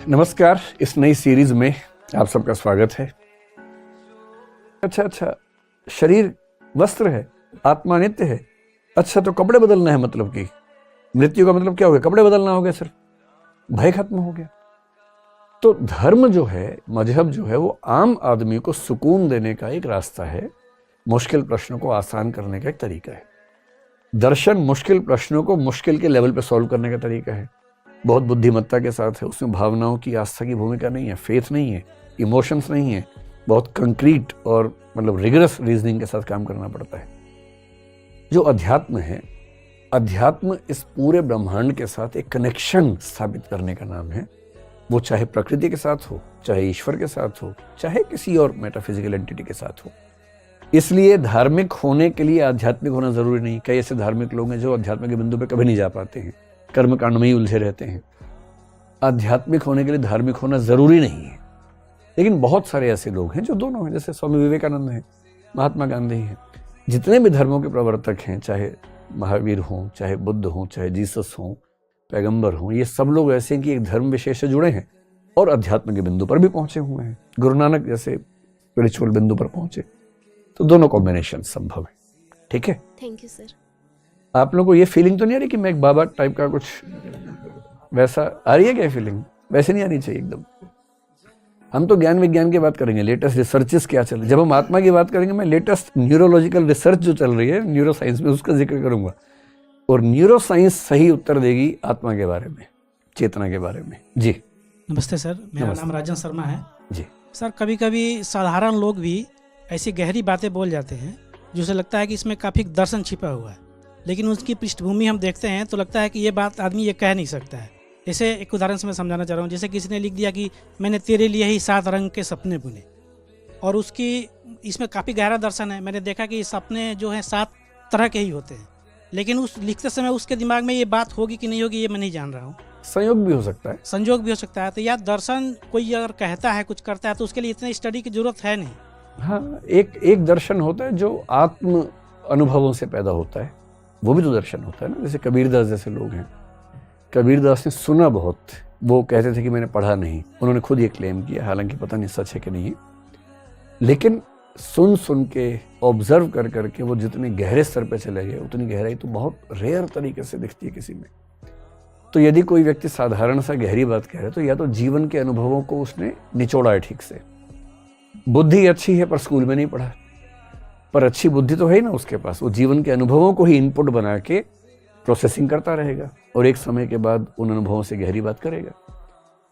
नमस्कार। इस नई सीरीज में आप सबका स्वागत है। अच्छा, शरीर वस्त्र है, आत्मा नित्य है। अच्छा, तो कपड़े बदलना है, मतलब कि मृत्यु का मतलब क्या हो गया? कपड़े बदलना हो गया, सिर्फ भय खत्म हो गया। तो धर्म जो है, मजहब जो है, वो आम आदमी को सुकून देने का एक रास्ता है, मुश्किल प्रश्नों को आसान करने का एक तरीका है। दर्शन मुश्किल प्रश्नों को मुश्किल के लेवल पे सॉल्व करने का तरीका है, बहुत बुद्धिमत्ता के साथ है। उसमें भावनाओं की, आस्था की भूमिका नहीं है, फेथ नहीं है, इमोशंस नहीं है। बहुत कंक्रीट और मतलब रिगरस रीजनिंग के साथ काम करना पड़ता है। जो अध्यात्म है, अध्यात्म इस पूरे ब्रह्मांड के साथ एक कनेक्शन स्थापित करने का नाम है। वो चाहे प्रकृति के साथ हो, चाहे ईश्वर के साथ हो, चाहे किसी और मेटाफिजिकल एंटिटी के साथ हो। इसलिए धार्मिक होने के लिए आध्यात्मिक होना जरूरी नहीं। कई ऐसे धार्मिक लोग हैं जो अध्यात्म के बिंदु पे कभी नहीं जा पाते हैं, कर्म कांड में ही उलझे रहते हैं। आध्यात्मिक होने के लिए धार्मिक होना जरूरी नहीं है। लेकिन बहुत सारे ऐसे लोग हैं जो दोनों हैं, जैसे स्वामी विवेकानंद हैं, महात्मा गांधी हैं। जितने भी धर्मों के प्रवर्तक हैं, चाहे महावीर हों, चाहे बुद्ध हों, चाहे जीसस हों, पैगंबर हों, ये सब लोग ऐसे हैं कि एक धर्म विशेष से जुड़े हैं और अध्यात्म के बिंदु पर भी पहुंचे हुए हैं। गुरु नानक जैसे स्पिरिचुअल बिंदु पर पहुंचे। तो दोनों कॉम्बिनेशन संभव है। ठीक है, थैंक यू सर। आप लोगों को ये फीलिंग तो नहीं आ रही कि मैं एक बाबा टाइप का कुछ वैसा आ रही है? क्या फीलिंग? वैसे नहीं आनी चाहिए एकदम। हम तो ज्ञान विज्ञान की बात करेंगे, लेटेस्ट रिसर्चेस क्या चल रही है। जब हम आत्मा की बात करेंगे, मैं लेटेस्ट न्यूरोलॉजिकल रिसर्च जो चल रही है न्यूरो साइंस में, उसका जिक्र करूंगा। और न्यूरो साइंस सही उत्तर देगी आत्मा के बारे में, चेतना के बारे में। जी नमस्ते सर, मेरा नाम राजन शर्मा है। जी सर, कभी कभी साधारण लोग भी ऐसी गहरी बातें बोल जाते हैं जिससे लगता है कि इसमें काफ़ी दर्शन छिपा हुआ है, लेकिन उसकी पृष्ठभूमि हम देखते हैं तो लगता है कि ये बात आदमी ये कह नहीं सकता है। जैसे एक उदाहरण से मैं समझाना चाह रहा हूँ। जैसे किसी ने लिख दिया कि मैंने तेरे लिए ही 7 रंग के सपने बुने, और उसकी इसमें काफ़ी गहरा दर्शन है। मैंने देखा कि सपने जो हैं 7 तरह के ही होते हैं, लेकिन उस लिखते समय उसके दिमाग में ये बात होगी कि नहीं होगी ये मैं नहीं जान रहा हूँ। संयोग भी हो सकता है, संयोग भी हो सकता है। तो यह दर्शन कोई अगर कहता है, कुछ करता है, तो उसके लिए इतनी स्टडी की जरूरत है नहीं। हाँ, एक दर्शन होता है जो आत्म अनुभवों से पैदा होता है, वो भी तो दर्शन होता है ना। जैसे कबीरदास जैसे लोग हैं, कबीरदास ने सुना बहुत, वो कहते थे कि मैंने पढ़ा नहीं। उन्होंने खुद ये क्लेम किया, हालांकि पता नहीं सच है कि नहीं, लेकिन सुन के, ऑब्जर्व कर करके वो जितने गहरे स्तर पे चले गए, उतनी गहराई तो बहुत रेयर तरीके से दिखती है किसी में। तो यदि कोई व्यक्ति साधारण सा गहरी बात कह रहा है, तो या तो जीवन के अनुभवों को उसने निचोड़ा है ठीक से। बुद्धि अच्छी है पर स्कूल में नहीं पढ़ा, पर अच्छी बुद्धि तो है ही ना उसके पास। वो जीवन के अनुभवों को ही इनपुट बना के प्रोसेसिंग करता रहेगा और एक समय के बाद उन अनुभवों से गहरी बात करेगा।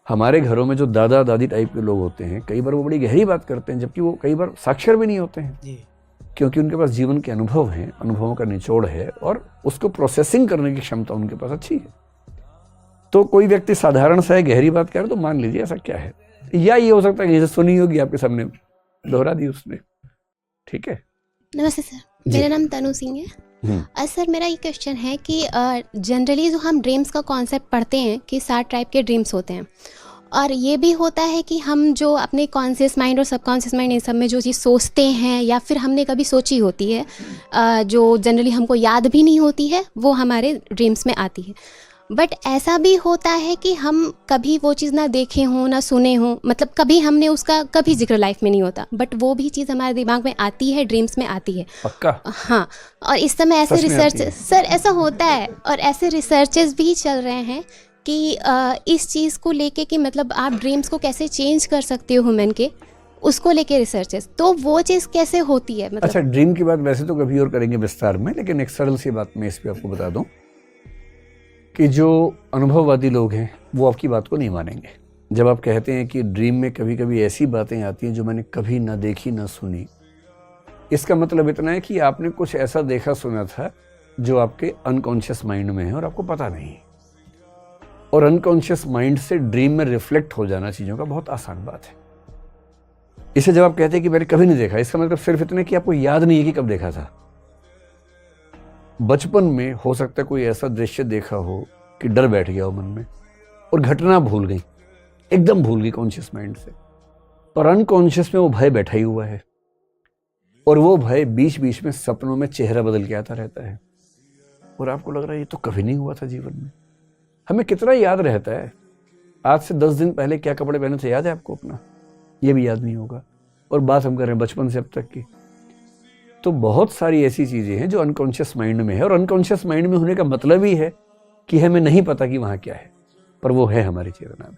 हमारे घरों में जो दादा दादी टाइप के लोग होते हैं, कई बार वो बड़ी गहरी बात करते हैं, जबकि वो कई बार साक्षर भी नहीं होते हैं जी। क्योंकि उनके पास जीवन के अनुभव हैं, अनुभवों का निचोड़ है और उसको प्रोसेसिंग करने की क्षमता उनके पास अच्छी है। तो कोई व्यक्ति साधारण सा गहरी बात करे तो मान लीजिए ऐसा क्या है, या ये हो सकता है कि जैसे सुनी होगी आपके सामने दोहरा दी उसने। ठीक है। नमस्ते सर, मेरा नाम तनु सिंह है। सर, मेरा ये क्वेश्चन है कि जनरली जो हम ड्रीम्स का कॉन्सेप्ट पढ़ते हैं कि 7 टाइप के ड्रीम्स होते हैं, और ये भी होता है कि हम जो अपने कॉन्शियस माइंड और सबकॉन्शियस माइंड इन सब में जो चीज़ सोचते हैं या फिर हमने कभी सोची होती है, जो जनरली हमको याद भी नहीं होती है, वो हमारे ड्रीम्स में आती है। बट ऐसा भी होता है कि हम कभी वो चीज़ ना देखे हों, ना सुने हों, मतलब कभी हमने उसका कभी जिक्र लाइफ में नहीं होता, बट वो भी चीज़ हमारे दिमाग में आती है, ड्रीम्स में आती है। पक्का? हाँ, और इस समय ऐसे रिसर्च सर ऐसा होता है, और ऐसे रिसर्चेस भी चल रहे हैं कि इस चीज़ को लेके कि मतलब आप ड्रीम्स को कैसे चेंज कर सकते हो ह्यूमन के, उसको लेके रिसर्चेस। तो वो चीज़ कैसे होती है? मतलब अच्छा, ड्रीम की बात वैसे तो कभी और करेंगे विस्तार में, लेकिन एक सरल सी बात मैं इस पर आपको बता दूं कि जो अनुभववादी लोग हैं वो आपकी बात को नहीं मानेंगे। जब आप कहते हैं कि ड्रीम में कभी कभी ऐसी बातें आती हैं जो मैंने कभी ना देखी ना सुनी, इसका मतलब इतना है कि आपने कुछ ऐसा देखा सुना था जो आपके अनकॉन्शियस माइंड में है और आपको पता नहीं। और अनकॉन्शियस माइंड से ड्रीम में रिफ्लेक्ट हो जाना चीज़ों का बहुत आसान बात है। इसे जब आप कहते हैं कि मैंने कभी नहीं देखा, इसका मतलब सिर्फ इतना कि आपको याद नहीं है कि कब देखा था। बचपन में हो सकता है कोई ऐसा दृश्य देखा हो कि डर बैठ गया हो मन में और घटना भूल गई, एकदम भूल गई कॉन्शियस माइंड से, पर अनकॉन्शियस में वो भय बैठा ही हुआ है और वो भय बीच बीच में सपनों में चेहरा बदल के आता रहता है और आपको लग रहा है ये तो कभी नहीं हुआ था जीवन में। हमें कितना याद रहता है आज से 10 दिन पहले क्या कपड़े पहने थे याद है आपको अपना? ये भी याद नहीं होगा। और बात हम कर रहे हैं बचपन से अब तक की। तो बहुत सारी ऐसी चीज़ें हैं जो अनकॉन्शियस माइंड में है, और अनकॉन्शियस माइंड में होने का मतलब ही है कि हमें नहीं पता कि वहाँ क्या है, पर वो है हमारी चेतना में।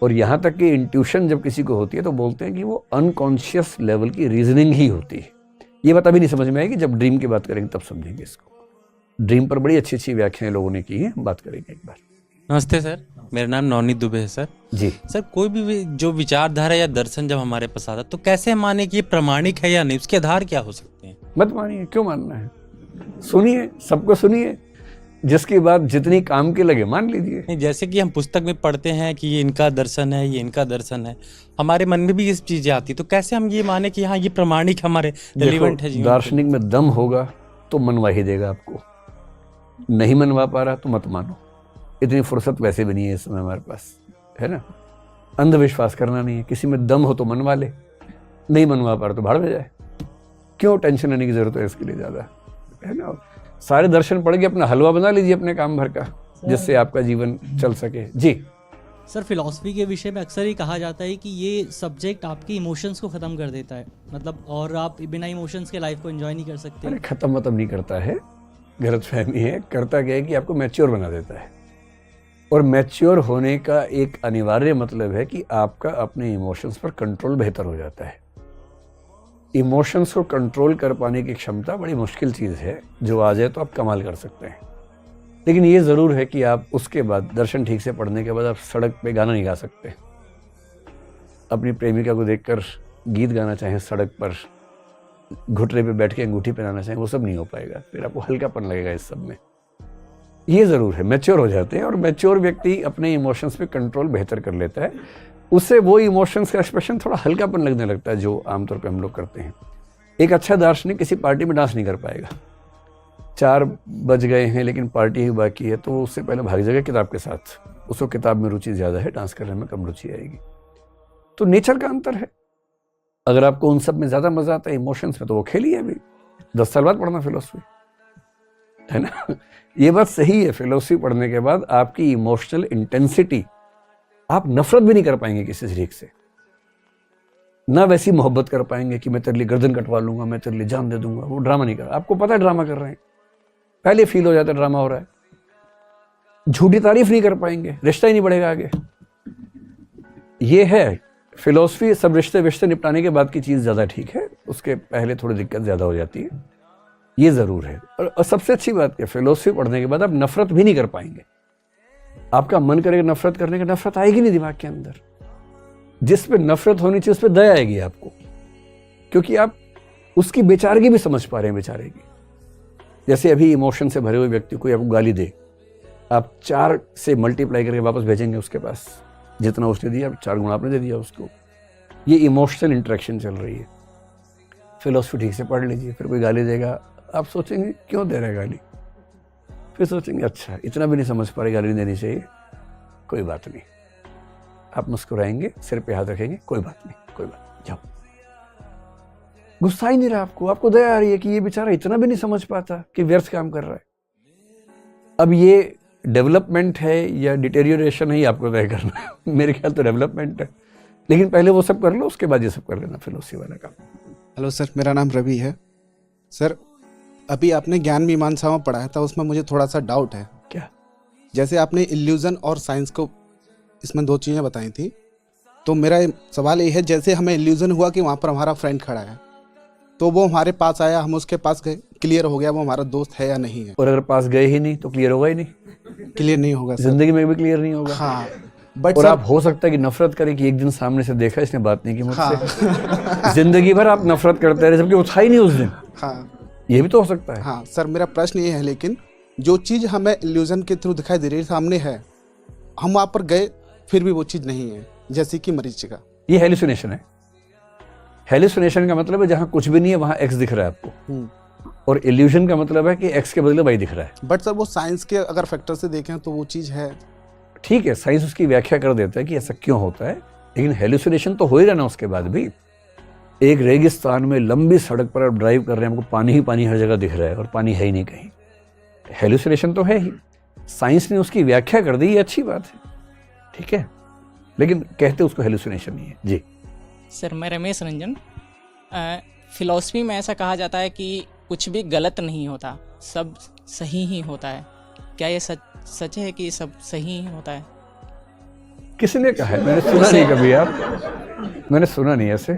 और यहाँ तक कि इंट्यूशन जब किसी को होती है तो बोलते हैं कि वो अनकॉन्शियस लेवल की रीजनिंग ही होती है। ये बात अभी नहीं समझ में आएगी, जब ड्रीम की बात करेंगे तब समझेंगे इसको। ड्रीम पर बड़ी अच्छी अच्छी व्याख्याएं लोगों ने की हैं, बात करेंगे एक बार। नमस्ते सर, मेरा नाम नवनीत दुबे है सर। जी सर, कोई भी जो विचारधारा या दर्शन जब हमारे पास आता तो कैसे माने कि ये प्रामाणिक है या नहीं, उसके आधार क्या हो सकते हैं? मत मानिए, क्यों मानना है? सुनिए, सबको सुनिए, जिसकी बात जितनी काम की लगे मान लीजिए। नहीं, जैसे कि हम पुस्तक में पढ़ते हैं कि ये इनका दर्शन है, ये इनका दर्शन है, हमारे मन में भी ये चीजें आती, तो कैसे हम ये माने कि हाँ ये प्रामाणिक हमारे रिलेवेंट है जीवन? दार्शनिक में दम होगा तो मनवा ही देगा आपको, नहीं मनवा पा रहा तो मत मानो। इतनी फुर्सत वैसे भी नहीं है इस समय हमारे पास, है ना? अंधविश्वास करना नहीं है, किसी में दम हो तो मनवा ले, नहीं मनवा पा रहा तो भाड़ में जाए। क्यों टेंशन लेने की जरूरत है इसके लिए ज़्यादा, है ना? सारे दर्शन पढ़ के अपना हलवा बना लीजिए अपने काम भर का, जिससे आपका जीवन चल सके। जी सर, फिलॉसफी के विषय में अक्सर ही कहा जाता है कि ये सब्जेक्ट आपके इमोशंस को ख़त्म कर देता है, मतलब और आप बिना इमोशंस के लाइफ को एंजॉय नहीं कर सकते। अरे खत्म नहीं करता है, गलतफहमी है। करता क्या है कि आपको मैच्योर बना देता है, और मैच्योर होने का एक अनिवार्य मतलब है कि आपका अपने इमोशंस पर कंट्रोल बेहतर हो जाता है। इमोशंस को कंट्रोल कर पाने की क्षमता बड़ी मुश्किल चीज़ है, जो आ जाए तो आप कमाल कर सकते हैं। लेकिन ये ज़रूर है कि आप उसके बाद दर्शन ठीक से पढ़ने के बाद आप सड़क पे गाना नहीं गा सकते। अपनी प्रेमिका को देखकर गीत गाना चाहें सड़क पर, घुटने पे बैठ के अंगूठी पहनाना चाहें, वो सब नहीं हो पाएगा। फिर आपको हल्कापन लगेगा इस सब में। ये ज़रूर है, मैच्योर हो जाते हैं, और मैच्योर व्यक्ति अपने इमोशंस पे कंट्रोल बेहतर कर लेता है। उससे वो इमोशंस का एक्सप्रेशन थोड़ा हल्कापन लगने लगता है, जो आमतौर पे हम लोग करते हैं। एक अच्छा दार्शनिक किसी पार्टी में डांस नहीं कर पाएगा। 4 बज गए हैं लेकिन पार्टी ही बाकी है, तो उससे पहले भाग जाएगा किताब के साथ। उसको किताब में रुचि ज़्यादा है, डांस करने में कम रुचि आएगी। तो नेचर का अंतर है। अगर आपको उन सब में ज़्यादा मज़ा आता है इमोशंस में, तो वो खेलिए अभी 10 साल बाद पढ़ना फिलोसफी, है ना? ये बात सही है। फिलोसफी पढ़ने के बाद आपकी इमोशनल इंटेंसिटी, आप नफरत भी नहीं कर पाएंगे किसी शरीक से, ना वैसी मोहब्बत कर पाएंगे कि मैं तेरे लिए गर्दन कटवा लूंगा, मैं तेरे लिए जान दे दूंगा। वो ड्रामा नहीं कर, आपको पता है ड्रामा कर रहे हैं, पहले फील हो जाता है ड्रामा हो रहा है। झूठी तारीफ नहीं कर पाएंगे, रिश्ता ही नहीं बढ़ेगा आगे। ये है फिलोसफी। सब रिश्ते निपटाने के बाद की चीज़ ज़्यादा ठीक है, उसके पहले थोड़ी दिक्कत ज़्यादा हो जाती है, ये ज़रूर है। और सबसे अच्छी बात है, फिलोसफी पढ़ने के बाद आप नफरत भी नहीं कर पाएंगे। आपका मन करेगा नफरत करने का, नफरत आएगी नहीं दिमाग के अंदर। जिस पे नफरत होनी चाहिए उस पे दया आएगी आपको, क्योंकि आप उसकी बेचारगी भी समझ पा रहे हैं, बेचारे की। जैसे अभी इमोशन से भरे हुए व्यक्ति को आपको गाली दे, आप 4 से मल्टीप्लाई करके वापस भेजेंगे उसके पास, जितना उसने दिया 4 गुना आपने दे दिया उसको। ये इमोशनल इंटरेक्शन चल रही है। फिलोसफी ठीक से पढ़ लीजिए, फिर कोई गाली देगा, आप सोचेंगे क्यों दे रहा है गाली, फिर सोचेंगे अच्छा इतना भी नहीं समझ पा रहे, गाली नहीं देनी चाहिए, कोई बात नहीं। आप मुस्कुराएंगे, सिर पे हाथ रखेंगे, कोई बात नहीं, कोई बात नहीं, जाओ। गुस्सा ही नहीं रहा आपको दया आ रही है कि ये बेचारा इतना भी नहीं समझ पाता कि व्यर्थ काम कर रहा है। अब ये डेवलपमेंट है या डिटेरियोरेशन है, ये आपको तय करना है। मेरे ख्याल तो डेवलपमेंट है, लेकिन पहले वो सब कर लो, उसके बाद ये सब कर लेना फिलोसफी वाला काम। हेलो सर, मेरा नाम रवि है। सर, अभी आपने ज्ञान मीमांसा पढ़ाया था, उसमें मुझे थोड़ा सा डाउट है। क्या? जैसे आपने इल्यूजन और साइंस को, इसमें 2 चीज़ें बताई थी, तो मेरा सवाल ये है, जैसे हमें इल्यूजन हुआ कि वहाँ पर हमारा फ्रेंड खड़ा है, तो वो हमारे पास आया, हम उसके पास गए, क्लियर हो गया वो हमारा दोस्त है या नहीं है। और अगर पास गए ही नहीं तो क्लियर होगा ही नहीं, क्लियर नहीं होगा सर। जिंदगी में भी क्लियर नहीं होगा। हाँ, बट और सर, आप हो सकता है कि नफरत करें कि एक दिन सामने से देखा, इसने बात नहीं की मुझसे। हाँ। जिंदगी भर आप नफरत करते रहे, जबकि वो था ही नहीं उस दिन। हाँ, ये भी तो हो सकता है। हाँ सर, मेरा प्रश्न ये है, लेकिन जो चीज़ हमें इल्यूजन के थ्रू दिखाई दे रही है, सामने है, हम वहाँ पर गए फिर भी वो चीज़ नहीं है, जैसे कि मरीचिका। ये हेलुसिनेशन है। हेलुसिनेशन का मतलब है जहाँ कुछ भी नहीं है वहाँ एक्स दिख रहा है आपको, और इल्यूजन का मतलब है कि एक्स के बदले वाई दिख रहा है। बट सर, वो साइंस के अगर फैक्टर से देखें तो वो चीज़ है। ठीक है, साइंस उसकी व्याख्या कर देता है कि ऐसा क्यों होता है, लेकिन हेलुसिनेशन तो हो ही रहना उसके बाद भी। एक रेगिस्तान में लंबी सड़क पर आप ड्राइव कर रहे हैं, आपको पानी ही पानी हर जगह दिख रहा है और पानी है ही नहीं कहीं। हेलुसिनेशन तो है ही, साइंस ने उसकी व्याख्या कर दी, ये अच्छी बात है। ठीक है, लेकिन कहते उसको हेलुसिनेशन नहीं है। जी सर, मैं रमेश रंजन। फिलॉसफी में ऐसा कहा जाता है कि कुछ भी गलत नहीं होता, सब सही ही होता है। क्या ये सच है कि सब सही ही होता है? किसने कहा है? मैंने सुना नहीं कभी यार, मैंने सुना नहीं ऐसे।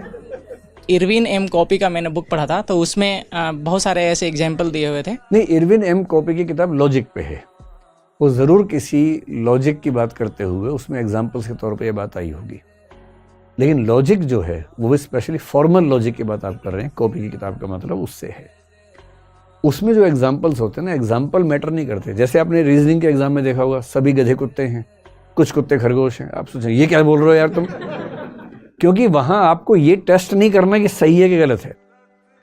इरविन एम कॉपी का मैंने बुक पढ़ा था, तो उसमें बहुत सारे ऐसे एग्जाम्पल दिए हुए थे। नहीं, इरविन एम कॉपी की किताब लॉजिक पे है, वो ज़रूर किसी लॉजिक की बात करते हुए उसमें एग्जाम्पल्स के तौर पे ये बात आई होगी, लेकिन लॉजिक जो है वो भी स्पेशली फॉर्मल लॉजिक की बात आप कर रहे हैं। कॉपी की किताब का मतलब उससे है, उसमें जो एग्जाम्पल्स होते हैं ना, एग्जाम्पल मैटर नहीं करते। जैसे आपने रीजनिंग के एग्जाम में देखा होगा, सभी गधे कुत्ते हैं, कुछ कुत्ते खरगोश हैं। आप सोचें ये क्या बोल रहे हो यार तुम, क्योंकि वहां आपको ये टेस्ट नहीं करना कि सही है कि गलत है।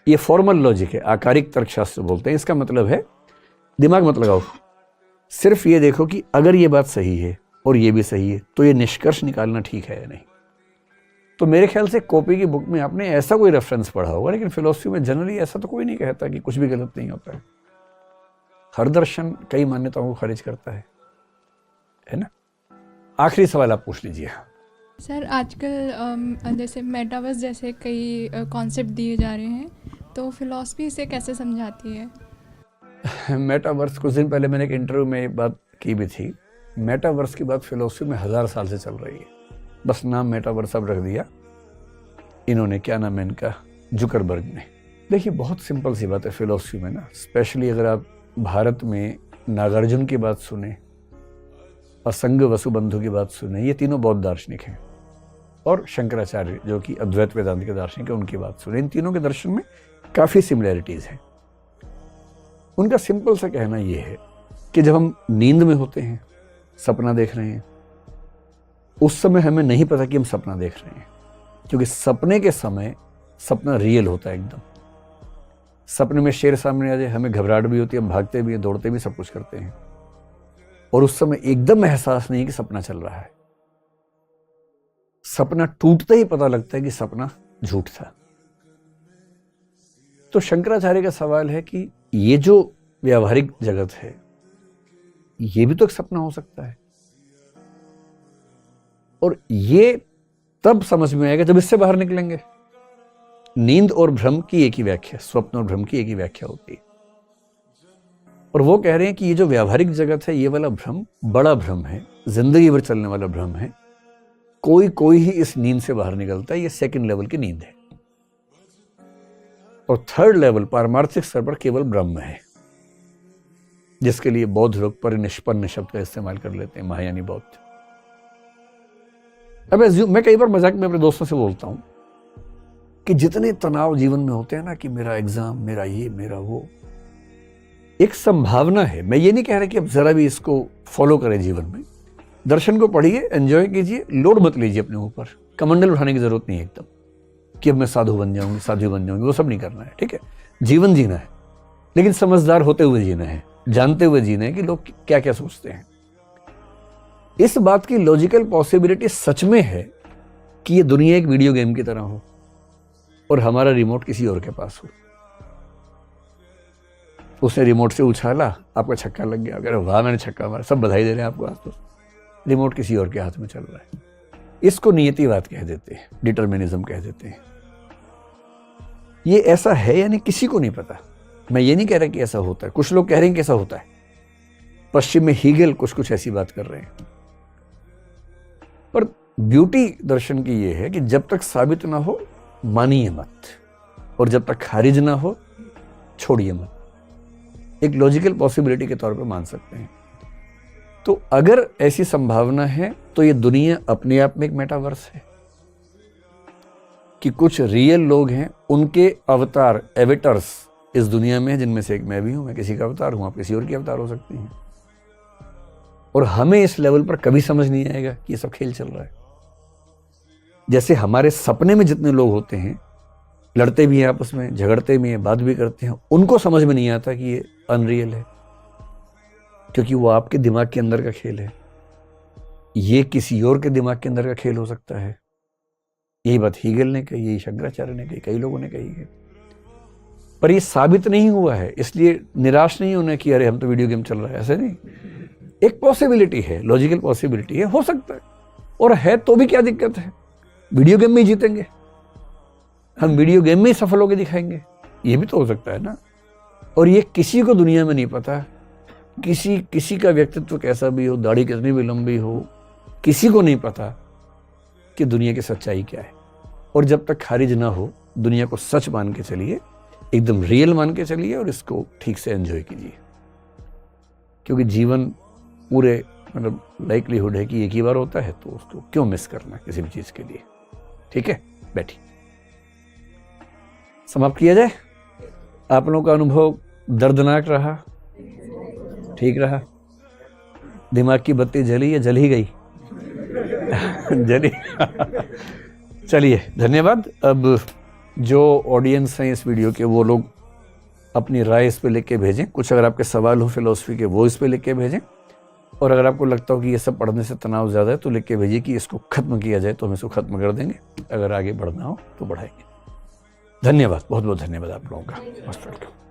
ये फॉर्मल लॉजिक है, आकारिक तर्कशास्त्र बोलते हैं। इसका मतलब है दिमाग मत लगाओ, सिर्फ ये देखो कि अगर ये बात सही है और ये भी सही है तो ये निष्कर्ष निकालना ठीक है या नहीं। तो मेरे ख्याल से कॉपी की बुक में आपने ऐसा कोई रेफरेंस पढ़ा होगा, लेकिन फिलॉसफी में जनरली ऐसा तो कोई नहीं कहता कि कुछ भी गलत नहीं होता है। हर दर्शन कई मान्यताओं को खारिज करता है ना। आखिरी सवाल आप पूछ लीजिए। सर, आजकल जैसे मेटावर्स जैसे कई कॉन्सेप्ट दिए जा रहे हैं, तो फिलॉसफी इसे कैसे समझाती है? मेटावर्स, कुछ दिन पहले मैंने एक इंटरव्यू में बात की भी थी। मेटावर्स की बात फिलॉसफी में 1000 साल से चल रही है, बस नाम मेटावर्स अब रख दिया इन्होंने, क्या नाम है इनका, जुकरबर्ग ने। देखिए बहुत सिंपल सी बात है फिलॉसफी में ना, स्पेशली अगर आप भारत में नागार्जुन की बात सुने और संग वसुबंधु की बात सुने, ये तीनों बौद्ध दार्शनिक हैं, और शंकराचार्य जो कि अद्वैत वेदांत के दार्शनिक है, उनकी बात सुने। इन तीनों के दर्शन में काफ़ी सिमिलैरिटीज़ हैं। उनका सिंपल सा कहना ये है कि जब हम नींद में होते हैं, सपना देख रहे हैं, उस समय हमें नहीं पता कि हम सपना देख रहे हैं, क्योंकि सपने के समय सपना रियल होता है एकदम। सपने में शेर सामने आ जाए, हमें घबराहट भी होती है, हम भागते भी हैं, दौड़ते भी, सब कुछ करते हैं, और उस समय एकदम एहसास नहीं कि सपना चल रहा है। सपना टूटते ही पता लगता है कि सपना झूठ था। तो शंकराचार्य का सवाल है कि ये जो व्यावहारिक जगत है, ये भी तो एक सपना हो सकता है, और ये तब समझ में आएगा जब इससे बाहर निकलेंगे। नींद और भ्रम की एक ही व्याख्या, स्वप्न और भ्रम की एक ही व्याख्या होती है। और वो कह रहे हैं कि ये जो व्यावहारिक जगत है, ये वाला भ्रम बड़ा भ्रम है, जिंदगी भर चलने वाला भ्रम है। कोई ही इस नींद से बाहर निकलता है, ये सेकंड लेवल की नींद है। और थर्ड लेवल पारमार्थिक स्तर पर केवल ब्रह्म है, जिसके लिए बौद्ध लोग परिनिष्पन्न शब्द का इस्तेमाल कर लेते हैं, महायानी बौद्ध। अब मैं कई बार मजाक में अपने दोस्तों से बोलता हूं कि जितने तनाव जीवन में होते हैं ना, कि मेरा एग्जाम, मेरा ये, मेरा वो, एक संभावना है। मैं ये नहीं कह रहा कि अब जरा भी इसको फॉलो करें जीवन में। दर्शन को पढ़िए, एंजॉय कीजिए, लोड मत लीजिए अपने ऊपर, कमंडल उठाने की जरूरत नहीं है एकदम कि अब मैं साधु बन जाऊंगी, साधु बन जाऊंगी, वो सब नहीं करना है। ठीक है, जीवन जीना है, लेकिन समझदार होते हुए जीना है, जानते हुए जीना है कि लोग क्या क्या सोचते हैं। इस बात की लॉजिकल पॉसिबिलिटी सच में है कि ये दुनिया एक वीडियो गेम की तरह हो और हमारा रिमोट किसी और के पास हो। उसने रिमोट से उछाला, आपका छक्का लग गया, अगर वाह मैंने छक्का मारा, सब बधाई दे रहे हैं आपको, आज तो रिमोट किसी और के हाथ में चल रहा है। इसको नियतिवाद कह देते हैं, डिटर्मिनिज्म कह देते हैं। ये ऐसा है या नहीं किसी को नहीं पता। मैं ये नहीं कह रहा कि ऐसा होता है, कुछ लोग कह रहे हैं कि ऐसा होता है। पश्चिम में हीगल कुछ ऐसी बात कर रहे हैं, पर ब्यूटी दर्शन की ये है कि जब तक साबित ना हो मानिए मत, और जब तक खारिज ना हो छोड़िए मत। एक लॉजिकल पॉसिबिलिटी के तौर पे मान सकते हैं। तो अगर ऐसी संभावना है तो ये दुनिया अपने आप में एक मेटावर्स है, कि कुछ रियल लोग हैं, उनके अवतार, एवेटर्स इस दुनिया में, जिनमें से एक मैं भी हूं। मैं किसी का अवतार हूं, आप किसी और की अवतार हो सकती हैं। और हमें इस लेवल पर कभी समझ नहीं आएगा कि ये सब खेल चल रहा है। जैसे हमारे सपने में जितने लोग होते हैं, लड़ते भी हैं आपस में, झगड़ते भी हैं, बात भी करते हैं, उनको समझ में नहीं आता कि ये अनरियल है, क्योंकि वो आपके दिमाग के अंदर का खेल है। ये किसी और के दिमाग के अंदर का खेल हो सकता है। यही बात हीगल ने कही, यही शंकराचार्य ने कही, कई लोगों ने कही है, पर ये साबित नहीं हुआ है। इसलिए निराश नहीं होना कि अरे हम तो वीडियो गेम चल रहा है, ऐसे नहीं। एक पॉसिबिलिटी है, लॉजिकल पॉसिबिलिटी है, हो सकता है। और है तो भी क्या दिक्कत है, वीडियो गेम में ही जीतेंगे, हम वीडियो गेम में ही सफल होकर दिखाएंगे, ये भी तो हो सकता है ना। और ये किसी को दुनिया में नहीं पता, किसी का व्यक्तित्व कैसा भी हो, दाढ़ी कितनी भी लंबी हो, किसी को नहीं पता कि दुनिया की सच्चाई क्या है। और जब तक खारिज ना हो, दुनिया को सच मान के चलिए, एकदम रियल मान के चलिए और इसको ठीक से एंजॉय कीजिए, क्योंकि जीवन पूरे मतलब लाइकलीहुड है कि एक ही बार होता है, तो उसको क्यों मिस करना किसी भी चीज़ के लिए। ठीक है, बैठिए, समाप्त किया जाए। आप लोगों का अनुभव दर्दनाक रहा, ठीक रहा, दिमाग की बत्ती जली या जल ही गई? जली। चलिए, धन्यवाद। अब जो ऑडियंस हैं इस वीडियो के, वो लोग अपनी राय इस पे लिख के भेजें। कुछ अगर आपके सवाल हो फिलॉसफी के, वो इस पे लिख के भेजें। और अगर आपको लगता हो कि ये सब पढ़ने से तनाव ज़्यादा है, तो लिख के भेजिए कि इसको ख़त्म किया जाए, तो हम इसको ख़त्म कर देंगे। अगर आगे बढ़ना हो तो बढ़ाएंगे। धन्यवाद, बहुत बहुत धन्यवाद आप लोगों का। Most welcome.